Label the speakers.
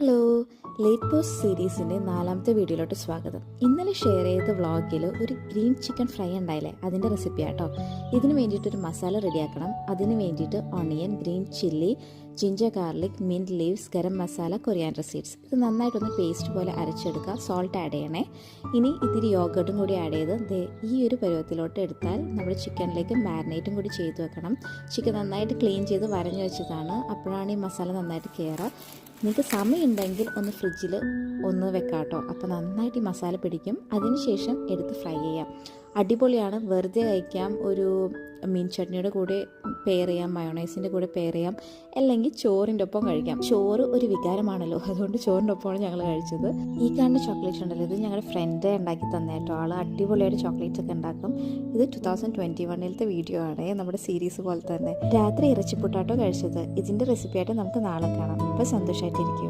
Speaker 1: Hello, late post സീരീസിൻ്റെ 4ാമത്തെ വീഡിയോയിലോട്ട് സ്വാഗതം. ഇന്നലെ ഷെയർ ചെയ്ത വ്ളോഗിൽ ഒരു ഗ്രീൻ ചിക്കൻ ഫ്രൈ ഉണ്ടായില്ലേ, അതിൻ്റെ റെസിപ്പി ആട്ടോ. ഇതിന് വേണ്ടിയിട്ടൊരു മസാല റെഡിയാക്കണം. അതിന് വേണ്ടിയിട്ട് onion, green chilli, ginger garlic, mint leaves, garam masala, coriander seeds. ഇത് നന്നായിട്ടൊന്ന് പേസ്റ്റ് പോലെ അരച്ചെടുക്കുക. സോൾട്ട് ആഡ് ചെയ്യണേ. ഇനി ഇതിരി യോഗട്ടും കൂടി ആഡ് ചെയ്ത് ഈ ഒരു പരുവത്തിലോട്ട് എടുത്താൽ നമ്മുടെ ചിക്കനിലേക്ക് മാരിനേറ്റും കൂടി ചെയ്ത് വെക്കണം. ചിക്കൻ നന്നായിട്ട് ക്ലീൻ ചെയ്ത് വരഞ്ഞു വെച്ചതാണ്. അപ്പോഴാണ് ഈ മസാല നന്നായിട്ട് കയറുക. നിങ്ങൾക്ക് സമയമുണ്ടെങ്കിൽ ഒന്ന് ഫ്രിഡ്ജിൽ ഒന്ന് വെക്കാം കേട്ടോ. അപ്പോൾ നന്നായിട്ട് ഈ മസാല പിടിക്കും. അതിനുശേഷം എടുത്ത് ഫ്രൈ ചെയ്യാം. അടിപൊളിയാണ്. വെറുതെ കഴിക്കാം. ഒരു മീൻ ചട്നിയുടെ കൂടെ പെയർ ചെയ്യാം, മയോണൈസിൻ്റെ കൂടെ പെയർ ചെയ്യാം, അല്ലെങ്കിൽ ചോറിൻ്റെ ഒപ്പം കഴിക്കാം. ചോറ് ഒരു വികാരമാണല്ലോ, അതുകൊണ്ട് ചോറിൻ്റെ ഒപ്പമാണ് ഞങ്ങൾ കഴിച്ചത്. ഈ കാണുന്ന ചോക്ലേറ്റ് ഉണ്ടല്ലോ, ഇത് ഞങ്ങളുടെ ഫ്രണ്ട് ഉണ്ടാക്കി തന്നേട്ടോ. ആൾ അടിപൊളിയായിട്ട് ചോക്ലേറ്റ്സ് ഒക്കെ ഉണ്ടാക്കും. ഇത് 2021 വീഡിയോ ആണ്, നമ്മുടെ സീരീസ് പോലെ തന്നെ. രാത്രി ഇറച്ചിപ്പുട്ടാട്ടോ കഴിച്ചത്. ഇതിൻ്റെ റെസിപ്പി ആയിട്ട് നമുക്ക് നാളെ കാണാം. അപ്പോൾ സന്തോഷമായിട്ടിരിക്കും.